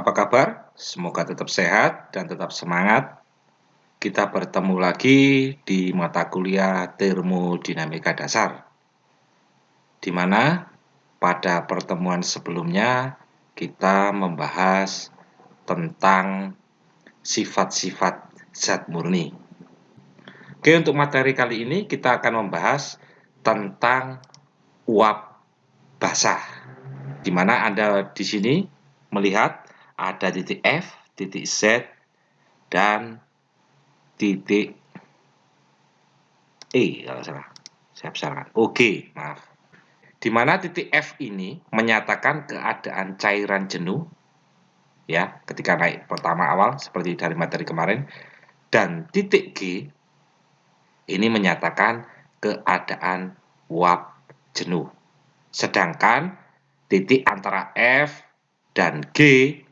apa kabar? Semoga tetap sehat dan tetap semangat. Kita bertemu lagi di mata kuliah Termodinamika Dasar, di mana pada pertemuan sebelumnya kita membahas tentang sifat-sifat zat murni. Oke, untuk materi kali ini kita akan membahas tentang uap basah, di mana Anda di sini melihat ada titik F, titik Z, dan titik E kalau salah. Saya besarkan. Oke, maaf. Di mana titik F ini menyatakan keadaan cairan jenuh, ya, ketika naik pertama awal seperti dari materi kemarin, dan titik G ini menyatakan keadaan uap jenuh. Sedangkan titik antara F dan G,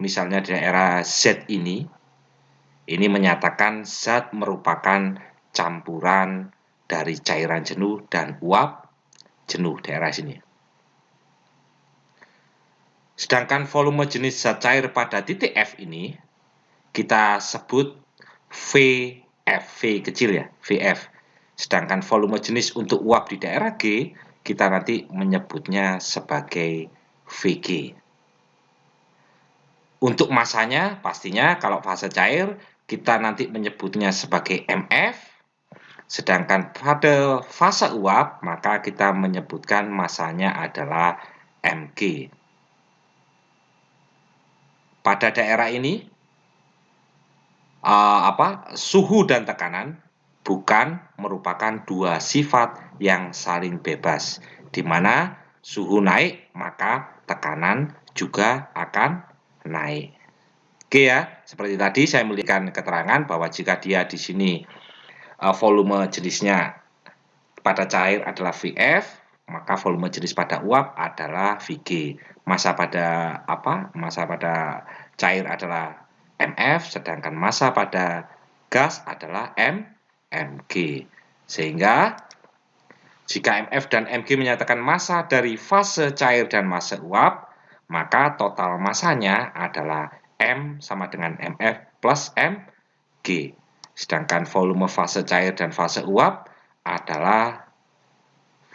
misalnya di daerah Z ini menyatakan zat merupakan campuran dari cairan jenuh dan uap jenuh daerah sini. Sedangkan volume jenis zat cair pada titik F ini kita sebut VF, V kecil ya, VF. Sedangkan volume jenis untuk uap di daerah G kita nanti menyebutnya sebagai VG. Untuk masanya pastinya kalau fase cair kita nanti menyebutnya sebagai MF, sedangkan pada fase uap maka kita menyebutkan masanya adalah mg. Pada daerah ini suhu dan tekanan bukan merupakan dua sifat yang saling bebas, di mana suhu naik maka tekanan juga akan naik. Oke ya, seperti tadi saya memberikan keterangan bahwa jika dia di sini volume jenisnya pada cair adalah VF, maka volume jenis pada uap adalah VG. Massa pada cair adalah MF, sedangkan massa pada gas adalah mg. Sehingga jika MF dan mg menyatakan massa dari fase cair dan fase uap, maka total massanya adalah M sama dengan MF plus mg. Sedangkan volume fase cair dan fase uap adalah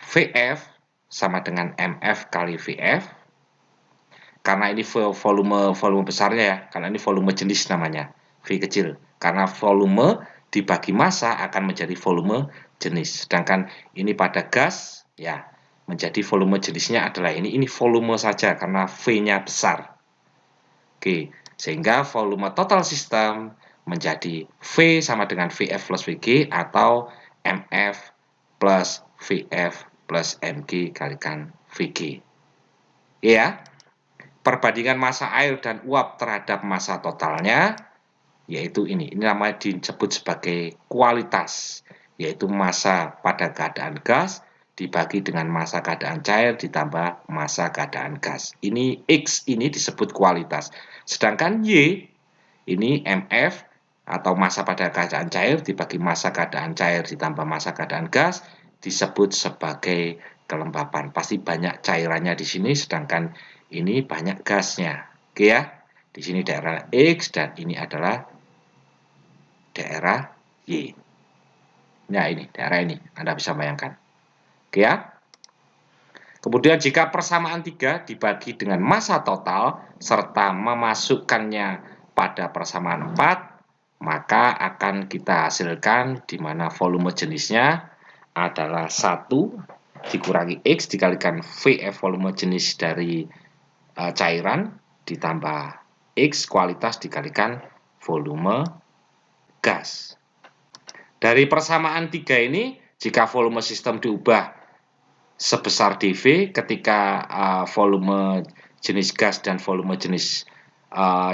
VF sama dengan MF kali VF. Karena ini volume besarnya ya, karena ini volume jenis namanya, V kecil. Karena volume dibagi massa akan menjadi volume jenis. Sedangkan ini pada gas, ya, menjadi volume jenisnya adalah ini volume saja karena V-nya besar. Oke, sehingga volume total sistem menjadi V sama dengan VF plus VG atau MF plus VF plus mg kalikan VG. Ya. Perbandingan massa air dan uap terhadap massa totalnya, yaitu ini namanya disebut sebagai kualitas, yaitu massa pada keadaan gas dibagi dengan massa keadaan cair ditambah massa keadaan gas. Ini X ini disebut kualitas. Sedangkan Y ini MF atau massa pada keadaan cair dibagi massa keadaan cair ditambah massa keadaan gas disebut sebagai kelembapan. Pasti banyak cairannya di sini, sedangkan ini banyak gasnya. Oke ya. Di sini daerah X dan ini adalah daerah Y. Nah, ini daerah ini. Anda bisa bayangkan. Oke ya. Kemudian jika persamaan 3 dibagi dengan massa total serta memasukkannya pada persamaan 4, maka akan kita hasilkan di mana volume jenisnya adalah 1 dikurangi X dikalikan VF volume jenis dari cairan ditambah X kualitas dikalikan volume gas. Dari persamaan 3 ini, jika volume sistem diubah sebesar dV ketika volume jenis gas dan volume jenis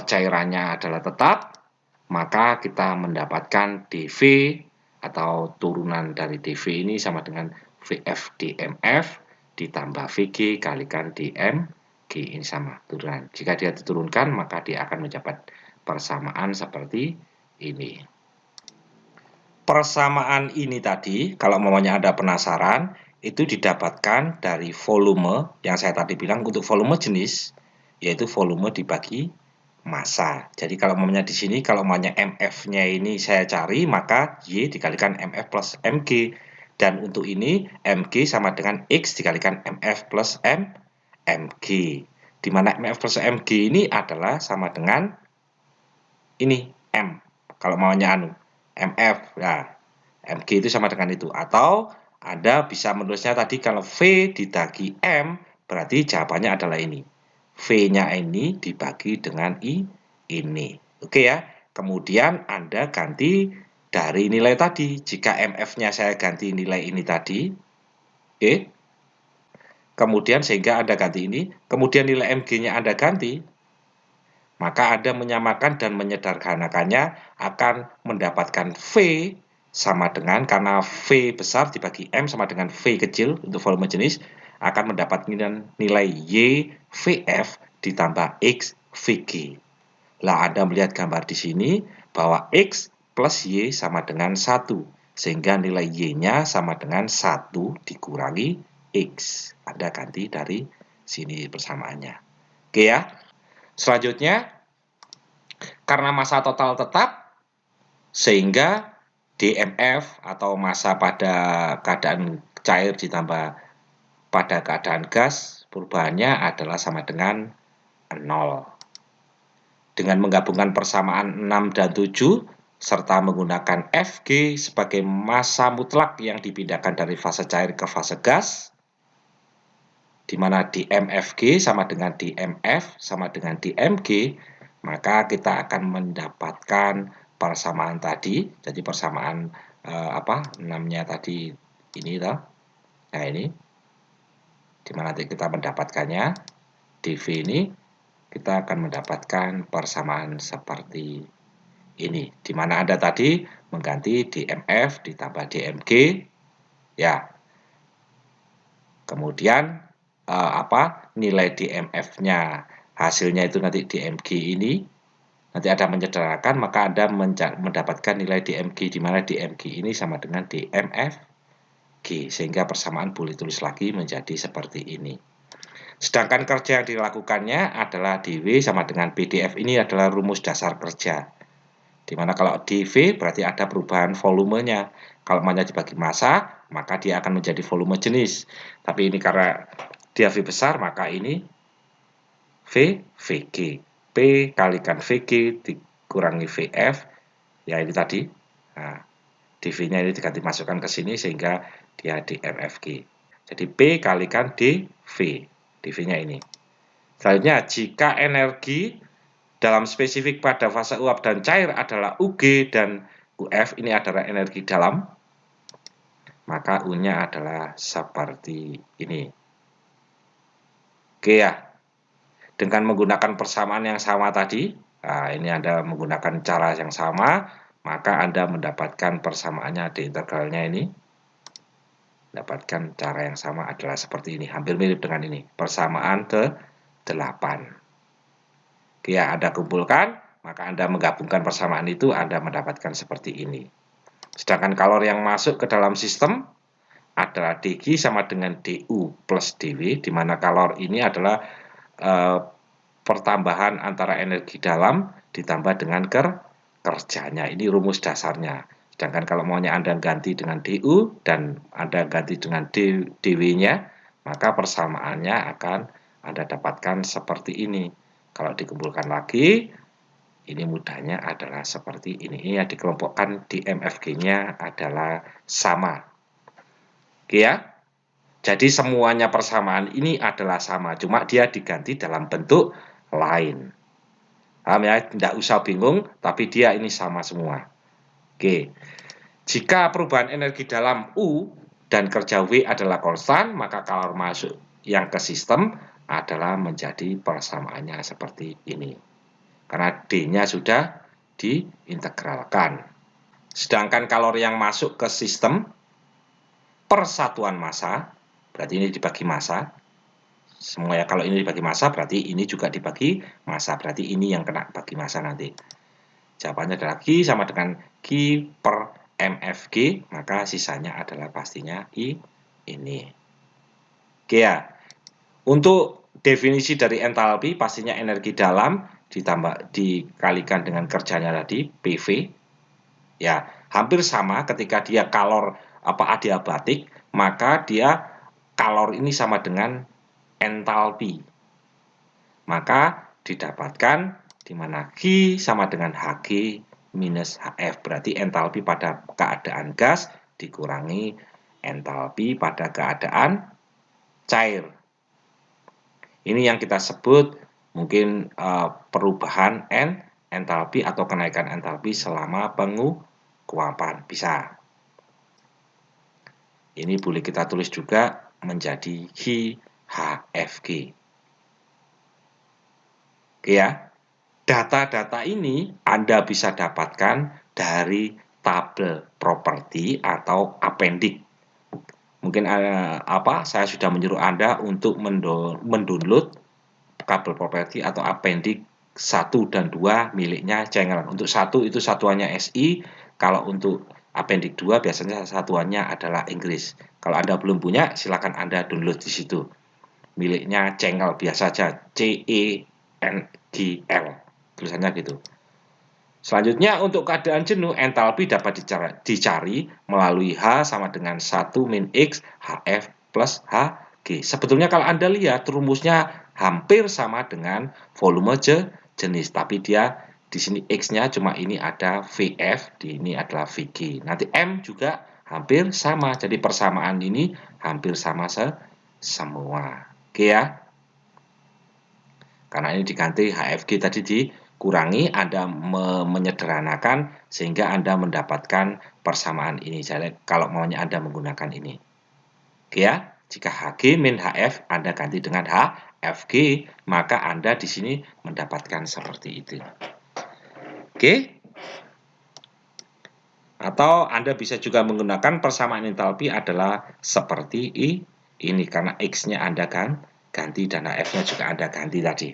cairannya adalah tetap, maka kita mendapatkan dV atau turunan dari dV ini sama dengan VF dmf ditambah VG kalikan dm. G ini sama turunan. Jika dia diturunkan maka dia akan mendapat persamaan seperti ini. Persamaan ini tadi kalau mamanya Anda penasaran itu didapatkan dari volume yang saya tadi bilang untuk volume jenis, yaitu volume dibagi massa. Jadi kalau umpamanya di sini, kalau umpamanya MF-nya ini saya cari, maka Y dikalikan MF plus MG. Dan untuk ini, MG sama dengan X dikalikan MF plus MG. Di mana MF plus MG ini adalah sama dengan ini, M. Kalau maunya MF. Nah, MG itu sama dengan itu. Atau Anda bisa menulisnya tadi kalau V dibagi M, berarti jawabannya adalah ini. V-nya ini dibagi dengan ini. Oke ya. Kemudian Anda ganti dari nilai tadi. Jika MF-nya saya ganti nilai ini tadi. Oke. Kemudian sehingga Anda ganti ini. Kemudian nilai MG-nya Anda ganti. Maka Anda menyamakan dan menyederhanakannya akan mendapatkan V sama dengan, karena V besar dibagi M sama dengan V kecil untuk volume jenis, akan mendapatkan nilai Y VF ditambah X VG. Lah Anda melihat gambar di sini bahwa X plus Y sama dengan 1. Sehingga nilai Y-nya sama dengan 1 dikurangi X. Anda ganti dari sini persamaannya. Oke ya. Selanjutnya, karena massa total tetap, sehingga DMF atau massa pada keadaan cair ditambah pada keadaan gas, perubahannya adalah sama dengan 0. Dengan menggabungkan persamaan 6 dan 7, serta menggunakan Fg sebagai massa mutlak yang dipindahkan dari fase cair ke fase gas, di mana dmFg sama dengan dmF sama dengan dmG, maka kita akan mendapatkan persamaan tadi. Jadi persamaan namanya tadi ini toh. Nah, ini di mana nanti kita mendapatkannya dV ini, kita akan mendapatkan persamaan seperti ini, di mana Anda tadi mengganti dmF ditambah dmG ya. Kemudian nilai dmF-nya hasilnya itu nanti dmG ini nanti Anda menyederhanakan, maka Anda mendapatkan nilai dmG, di mana dmG ini sama dengan dmFG, sehingga persamaan boleh tulis lagi menjadi seperti ini. Sedangkan kerja yang dilakukannya adalah dW sama dengan PDF. Ini adalah rumus dasar kerja, di mana kalau dV berarti ada perubahan volumenya. Kalau massa dibagi massa, maka dia akan menjadi volume jenis. Tapi ini karena dia V besar, maka ini VG. P kalikan VG dikurangi VF, ya ini tadi. Nah, dV-nya ini diganti masukkan ke sini sehingga dia dmFG. Jadi P kalikan dV, dV-nya ini. Selanjutnya, jika energi dalam spesifik pada fase uap dan cair adalah UG dan UF, ini adalah energi dalam, maka U-nya adalah seperti ini. Oke ya. Dengan menggunakan persamaan yang sama tadi, nah ini Anda menggunakan cara yang sama, maka Anda mendapatkan persamaannya di integralnya ini. Dapatkan cara yang sama adalah seperti ini, hampir mirip dengan ini, persamaan ke-8. Oke ya, Anda kumpulkan, maka Anda menggabungkan persamaan itu, Anda mendapatkan seperti ini. Sedangkan kalor yang masuk ke dalam sistem adalah dG sama dengan du plus dW, di mana kalor ini adalah pertambahan antara energi dalam ditambah dengan kerjanya. Ini rumus dasarnya. Sedangkan kalau maunya Anda ganti dengan du dan Anda ganti dengan dW-nya, maka persamaannya akan Anda dapatkan seperti ini. Kalau dikumpulkan lagi, ini mudahnya adalah seperti ini. Ini yang dikelompokkan dmFG-nya adalah sama. Oke ya. Jadi semuanya persamaan ini adalah sama, cuma dia diganti dalam bentuk lain. Paham ya? Tidak usah bingung, tapi dia ini sama semua. Oke. Jika perubahan energi dalam U dan kerja W adalah konstan, maka kalor masuk yang ke sistem adalah menjadi persamaannya seperti ini. Karena D-nya sudah diintegralkan. Sedangkan kalor yang masuk ke sistem persatuan massa, berarti ini dibagi massa. Semua ya, kalau ini dibagi massa berarti ini juga dibagi massa, berarti ini yang kena bagi massa nanti. Jawabannya adalah Q sama dengan Q per mFG, maka sisanya adalah pastinya ini. Oke ya. Untuk definisi dari entalpi, pastinya energi dalam dikalikan dengan kerjanya tadi PV, ya hampir sama ketika dia kalor adiabatik, maka dia kalor ini sama dengan entalpi. Maka didapatkan di mana Q sama dengan Hg minus Hf. Berarti entalpi pada keadaan gas dikurangi entalpi pada keadaan cair. Ini yang kita sebut mungkin perubahan entalpi atau kenaikan entalpi selama penguapan. Bisa. Ini boleh kita tulis juga menjadi HFG. Oke ya. Data-data ini Anda bisa dapatkan dari tabel properti atau appendix. Mungkin saya sudah menyuruh Anda untuk mendownload tabel properti atau appendix 1 dan 2 miliknya Cengel. Untuk 1 itu satuannya SI, kalau untuk appendix 2 biasanya satuannya adalah Inggris. Kalau Anda belum punya, silakan Anda download di situ. Miliknya Cengel biasa saja, CENGL. Tulisannya gitu. Selanjutnya untuk keadaan jenuh, entalpi dapat dicari melalui H sama dengan 1 min X HF plus Hg. Sebetulnya kalau Anda lihat rumusnya hampir sama dengan volume jenis, tapi dia di sini X-nya cuma ini ada VF, di ini adalah VG. Nanti M juga hampir sama, jadi persamaan ini hampir sama semua. Oke ya. Karena ini diganti HFG tadi dikurangi, Anda menyederhanakan sehingga Anda mendapatkan persamaan ini. Jadi kalau maunya Anda menggunakan ini. Oke ya, jika HG min HF Anda ganti dengan HFG, maka Anda di sini mendapatkan seperti itu. Oke? Atau Anda bisa juga menggunakan persamaan entalpi adalah seperti ini karena X-nya Anda kan ganti dan HF-nya juga Anda ganti tadi.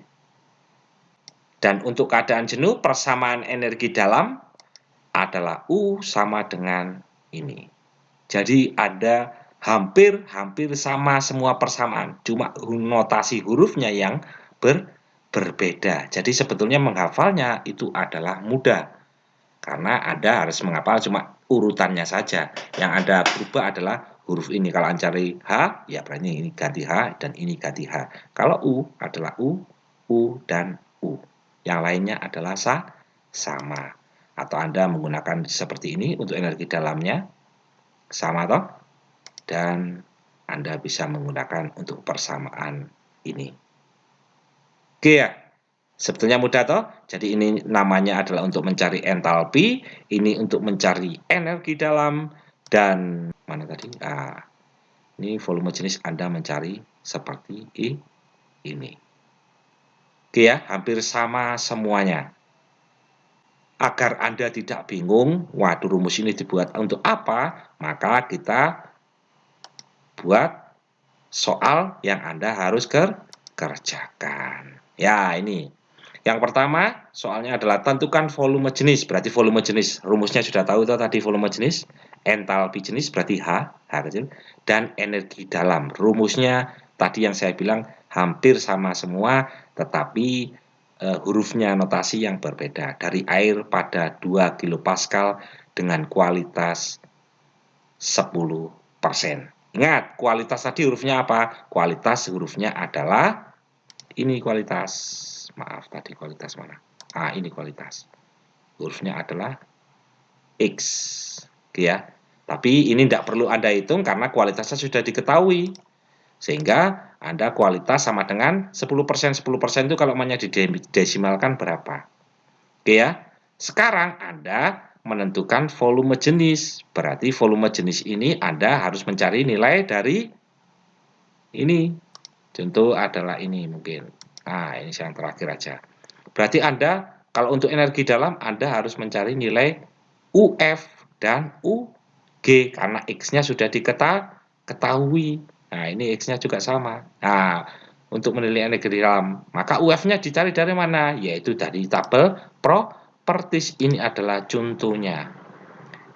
Dan untuk keadaan jenuh, persamaan energi dalam adalah U sama dengan ini. Jadi ada hampir sama semua persamaan, cuma notasi hurufnya yang berbeda. Jadi sebetulnya menghafalnya itu adalah mudah, karena Anda harus menghafal cuma urutannya saja. Yang Anda berubah adalah huruf ini. Kalau Anda cari H, ya berarti ini ganti H dan ini ganti H. Kalau U adalah U, dan U. Yang lainnya adalah sama. Atau Anda menggunakan seperti ini untuk energi dalamnya, sama toh? Dan Anda bisa menggunakan untuk persamaan ini. Oke ya? Sebetulnya mudah toh? Jadi ini namanya adalah untuk mencari entalpi, ini untuk mencari energi dalam, dan mana tadi? Ini volume jenis Anda mencari seperti ini. Oke ya, hampir sama semuanya. Agar Anda tidak bingung, waduh rumus ini dibuat untuk apa? Maka kita buat soal yang Anda harus kerjakan. Ya, ini. Yang pertama, soalnya adalah tentukan volume jenis. Berarti volume jenis, rumusnya sudah tahu itu tadi volume jenis. Entalpi jenis berarti H kecil. Dan energi dalam. Rumusnya tadi yang saya bilang hampir sama semua, tetapi hurufnya notasi yang berbeda. Dari air pada 2 kilopascal dengan kualitas 10%. Ingat, kualitas tadi hurufnya apa? Kualitas hurufnya adalah ini kualitas. Maaf, tadi kualitas mana? Ini kualitas. Hurufnya adalah X. Ya. Tapi ini tidak perlu Anda hitung karena kualitasnya sudah diketahui. Sehingga Anda kualitas sama dengan 10%. 10% itu kalau maunya didesimalkan berapa? Oke ya. Sekarang Anda menentukan volume jenis. Berarti volume jenis ini Anda harus mencari nilai dari ini. Contoh adalah ini mungkin. Ini yang terakhir aja. Berarti Anda, kalau untuk energi dalam, Anda harus mencari nilai UF dan UG. Karena X-nya sudah diketahui. Nah, ini X-nya juga sama. Nah, untuk menilai energi dalam, maka UF-nya dicari dari mana? Yaitu dari tabel properties. Ini adalah contohnya.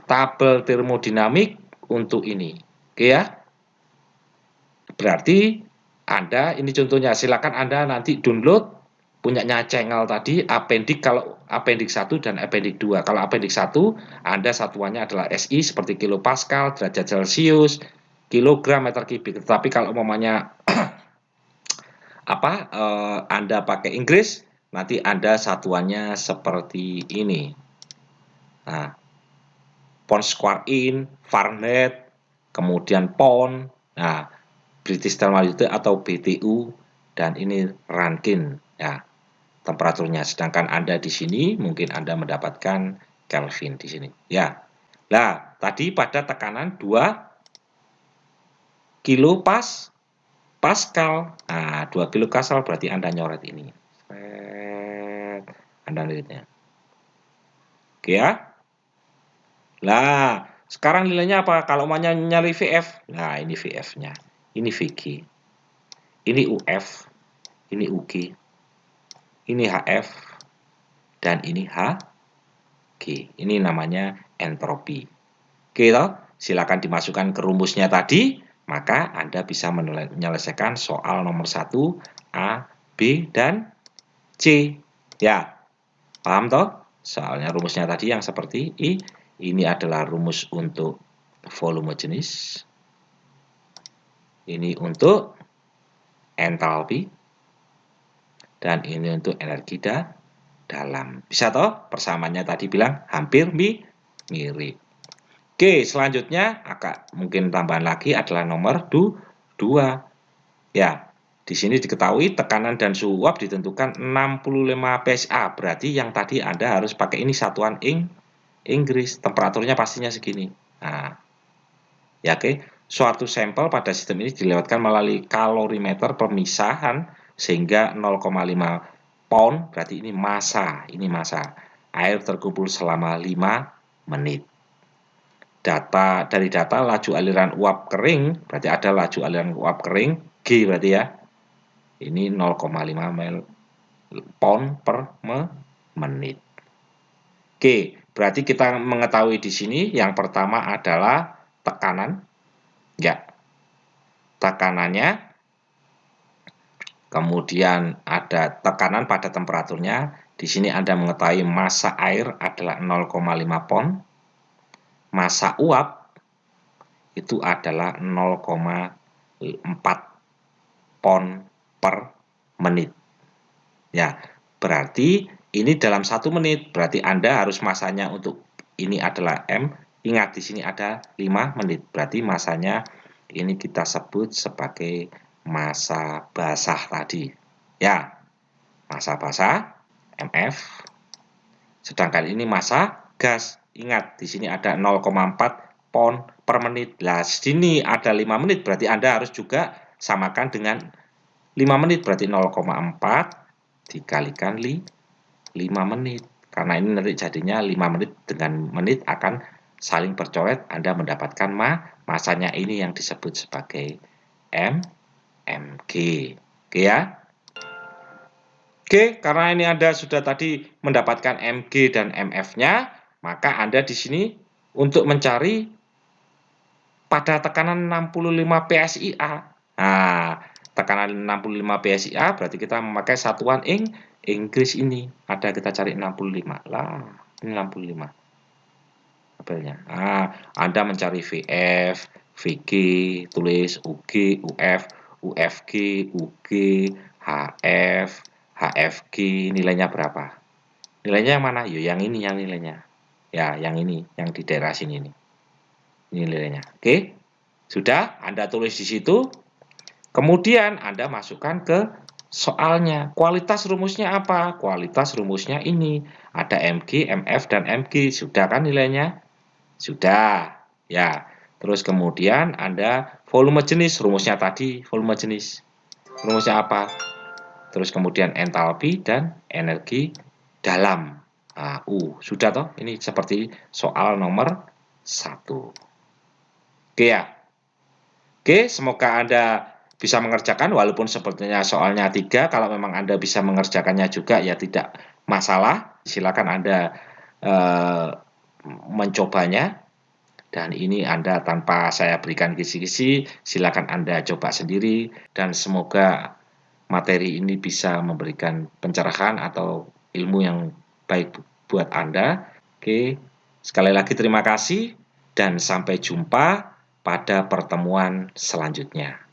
Tabel termodinamik untuk ini. Oke ya? Berarti Anda, ini contohnya, silakan Anda nanti download punyanya Cengel tadi, apendik kalau apendik 1 dan apendik 2. Kalau apendik 1, Anda satuannya adalah SI seperti kilopascal, derajat Celcius, kilogram meter kubik. Tetapi kalau umpamanya Anda pakai Inggris, nanti Anda satuannya seperti ini. Nah, pound square in, Fahrenheit, kemudian pound, nah, British Thermal Unit atau BTU, dan ini Rankine, ya, temperaturnya. Sedangkan Anda di sini mungkin Anda mendapatkan Kelvin di sini, ya. Nah, tadi pada tekanan 2 kilo Pascal. Nah, 2 kilo Pascal berarti Anda nyoret ini. Anda lihatnya. Oke ya. Nah, sekarang nilainya apa? Kalau mau nyari VF, nah ini VF-nya. Ini VG. Ini UF. Ini UG. Ini HF. Dan ini HG. Ini namanya entropi. Oke, toh? Silakan dimasukkan ke rumusnya tadi, maka Anda bisa menyelesaikan soal nomor 1, A, B, dan C. Ya, paham toh? Soalnya rumusnya tadi yang seperti ini adalah rumus untuk volume jenis. Ini untuk entalpi. Dan ini untuk energi dalam. Bisa toh? Persamaannya tadi bilang hampir mirip. Oke, selanjutnya agak mungkin tambahan lagi adalah nomor 2. Ya, di sini diketahui tekanan dan suhu uap ditentukan 65 PSA. Berarti yang tadi Anda harus pakai ini satuan Inggris. Temperaturnya pastinya segini. Nah, ya oke. Suatu sampel pada sistem ini dilewatkan melalui kalorimeter pemisahan sehingga 0,5 pound, berarti ini massa. Ini massa. Air terkumpul selama 5 menit. Dari data laju aliran uap kering, berarti ada laju aliran uap kering, G berarti ya. Ini 0,5 pound per menit. Oke, berarti kita mengetahui di sini yang pertama adalah tekanan. Ya. Tekanannya. Kemudian ada tekanan pada temperaturnya. Di sini Anda mengetahui massa air adalah 0,5 pound. Massa uap itu adalah 0,4 pound per menit. Ya, berarti ini dalam 1 menit. Berarti Anda harus masanya untuk ini adalah M. Ingat di sini ada 5 menit. Berarti masanya ini kita sebut sebagai massa basah tadi. Ya, massa basah MF. Sedangkan ini massa gas. Ingat di sini ada 0,4 pound per menit. Nah, sini ada 5 menit berarti Anda harus juga samakan dengan 5 menit berarti 0,4 dikalikan 5 menit. Karena ini nanti jadinya 5 menit dengan menit akan saling bercoret. Anda mendapatkan masanya ini yang disebut sebagai MG. Oke ya. Oke, karena ini Anda sudah tadi mendapatkan MG dan MF-nya, maka Anda di sini untuk mencari pada tekanan 65 PSIA. Nah, tekanan 65 PSIA berarti kita memakai satuan Inggris ini. Ada kita cari 65. Lah, ini 65. Tabelnya. Nah, Anda mencari VF, VG, tulis UG, UF, UFG, UG, HF, HFG, nilainya berapa? Nilainya yang mana? Yo, yang ini yang nilainya. Ya, yang ini, yang di daerah sini ini. Ini nilainya. Oke. Sudah, Anda tulis di situ. Kemudian Anda masukkan ke soalnya. Kualitas rumusnya apa? Kualitas rumusnya ini. Ada MG, MF, dan MG. Sudah kan nilainya? Sudah. Ya. Terus kemudian Anda volume jenis. Rumusnya tadi, volume jenis. Rumusnya apa? Terus kemudian entalpi dan energi dalam. Nah, sudah toh? Ini seperti soal nomor 1. Oke ya. Oke, semoga Anda bisa mengerjakan walaupun sepertinya soalnya 3. Kalau memang Anda bisa mengerjakannya juga ya tidak masalah. Silakan Anda mencobanya. Dan ini Anda tanpa saya berikan kisi-kisi, silakan Anda coba sendiri dan semoga materi ini bisa memberikan pencerahan atau ilmu yang baik buat Anda. Oke, sekali lagi terima kasih dan sampai jumpa pada pertemuan selanjutnya.